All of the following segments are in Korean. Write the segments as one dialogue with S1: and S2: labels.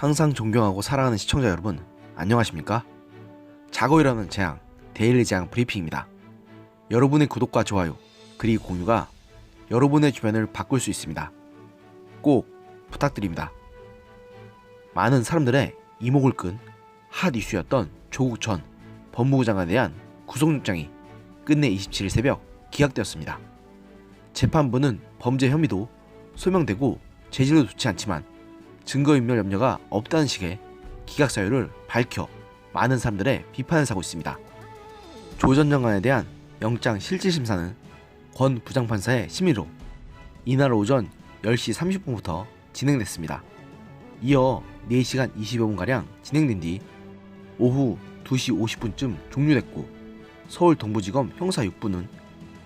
S1: 항상 존경하고 사랑하는 시청자 여러분, 안녕하십니까? 자고 일어나는 재앙, 데일리 재앙 브리핑입니다. 여러분의 구독과 좋아요, 그리고 공유가 여러분의 주변을 바꿀 수 있습니다. 꼭 부탁드립니다. 많은 사람들의 이목을 끈 핫 이슈였던 조국 전 법무부 장관에 대한 구속영장이 끝내 27일 새벽 기각되었습니다. 재판부는 범죄 혐의도 소명되고 죄질도 좋지 않지만 증거인멸 염려가 없다는 식의 기각 사유를 밝혀 많은 사람들의 비판을 사고 있습니다. 조 전 장관에 대한 영장 실질심사는 권 부장판사의 심의로 이날 오전 10시 30분부터 진행됐습니다. 이어 4시간 20여분가량 진행된 뒤 오후 2시 50분쯤 종료됐고, 서울 동부지검 형사 6부는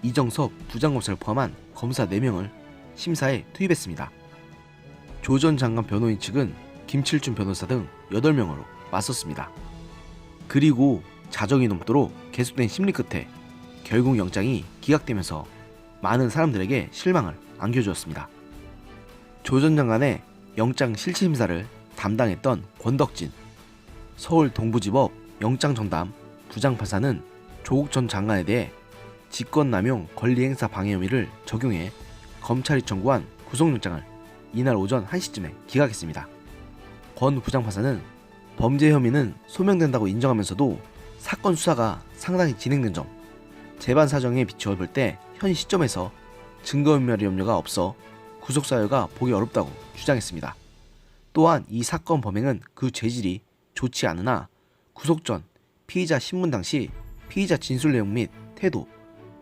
S1: 이정섭 부장검사를 포함한 검사 4명을 심사에 투입했습니다. 조 전 장관 변호인 측은 김칠준 변호사 등 8명으로 맞섰습니다. 그리고 자정이 넘도록 계속된 심리 끝에 결국 영장이 기각되면서 많은 사람들에게 실망을 안겨주었습니다. 조 전 장관의 영장 실질심사를 담당했던 권덕진 서울 동부지법 영장전담 부장판사는 조국 전 장관에 대해 직권남용 권리행사 방해 혐의를 적용해 검찰이 청구한 구속영장을 이날 오전 1시쯤에 기각했습니다. 권 부장판사는 범죄 혐의는 소명된다고 인정하면서도 사건 수사가 상당히 진행된 점, 재반 사정에 비추어 볼 때 현 시점에서 증거인멸의 염려가 없어 구속사유가 보기 어렵다고 주장했습니다. 또한 이 사건 범행은 그 죄질이 좋지 않으나 구속 전 피의자 신문 당시 피의자 진술 내용 및 태도,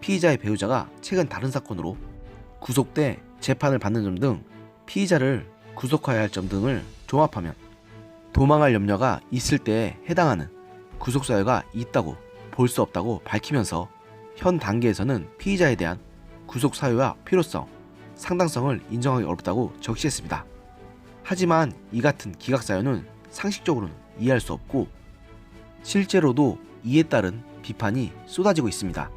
S1: 피의자의 배우자가 최근 다른 사건으로 구속돼 재판을 받는 점 등 피의자를 구속해야 할 점 등을 종합하면 도망할 염려가 있을 때에 해당하는 구속사유가 있다고 볼 수 없다고 밝히면서 현 단계에서는 피의자에 대한 구속사유와 필요성, 상당성을 인정하기 어렵다고 적시했습니다. 하지만 이 같은 기각사유는 상식적으로는 이해할 수 없고 실제로도 이에 따른 비판이 쏟아지고 있습니다.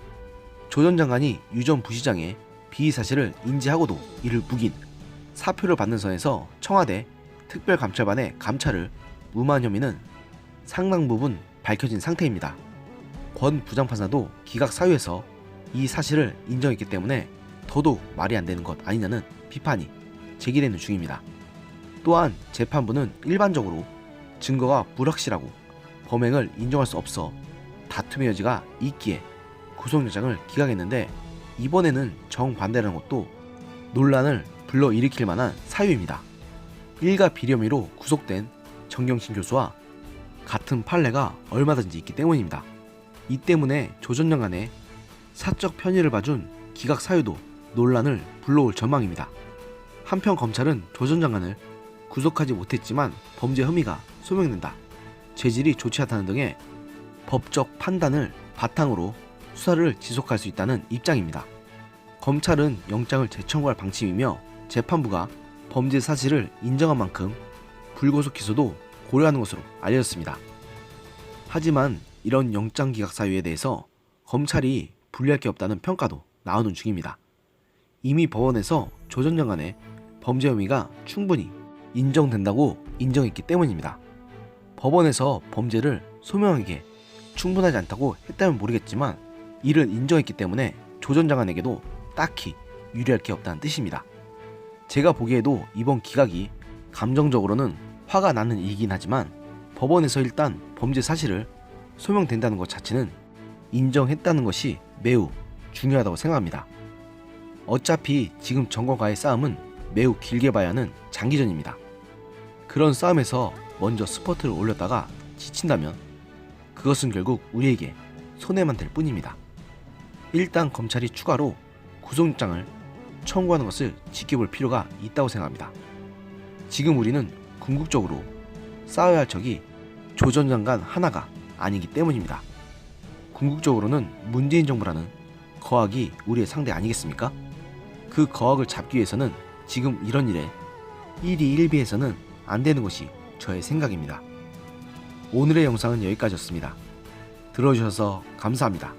S1: 조 전 장관이 유 전 부시장의 비의사실을 인지하고도 이를 묵인, 사표를 받는 선에서 청와대 특별감찰반의 감찰을 무마한 혐의는 상당 부분 밝혀진 상태입니다. 권 부장판사도 기각 사유에서 이 사실을 인정했기 때문에 더더욱 말이 안 되는 것 아니냐는 비판이 제기되는 중입니다. 또한 재판부는 일반적으로 증거가 불확실하고 범행을 인정할 수 없어 다툼의 여지가 있기에 구속영장을 기각했는데, 이번에는 정반대라는 것도 논란을 불러일으킬 만한 사유입니다. 일가 비혐의로 구속된 정경심 교수와 같은 판례가 얼마든지 있기 때문입니다. 이 때문에 조 전 장관의 사적 편의를 봐준 기각 사유도 논란을 불러올 전망입니다. 한편 검찰은 조 전 장관을 구속하지 못했지만 범죄 혐의가 소명된다, 죄질이 좋지 않다는 등의 법적 판단을 바탕으로 수사를 지속할 수 있다는 입장입니다. 검찰은 영장을 재청구할 방침이며 재판부가 범죄 사실을 인정한 만큼 불구속 기소도 고려하는 것으로 알려졌습니다. 하지만 이런 영장 기각 사유에 대해서 검찰이 불리할 게 없다는 평가도 나오는 중입니다. 이미 법원에서 조 전 장관의 범죄 혐의가 충분히 인정된다고 인정했기 때문입니다. 법원에서 범죄를 소명하기에 충분하지 않다고 했다면 모르겠지만 이를 인정했기 때문에 조 전 장관에게도 딱히 유리할 게 없다는 뜻입니다. 제가 보기에도 이번 기각이 감정적으로는 화가 나는 일이긴 하지만 법원에서 일단 범죄 사실을 소명된다는 것 자체는 인정했다는 것이 매우 중요하다고 생각합니다. 어차피 지금 정권과의 싸움은 매우 길게 봐야 하는 장기전입니다. 그런 싸움에서 먼저 스퍼트를 올렸다가 지친다면 그것은 결국 우리에게 손해만 될 뿐입니다. 일단 검찰이 추가로 구속영장을 청구하는 것을 지켜볼 필요가 있다고 생각합니다. 지금 우리는 궁극적으로 싸워야 할 적이 조 전 장관 하나가 아니기 때문입니다. 궁극적으로는 문재인 정부라는 거악이 우리의 상대 아니겠습니까? 그 거악을 잡기 위해서는 지금 이런 일에 일희일비해서는 안 되는 것이 저의 생각입니다. 오늘의 영상은 여기까지였습니다. 들어주셔서 감사합니다.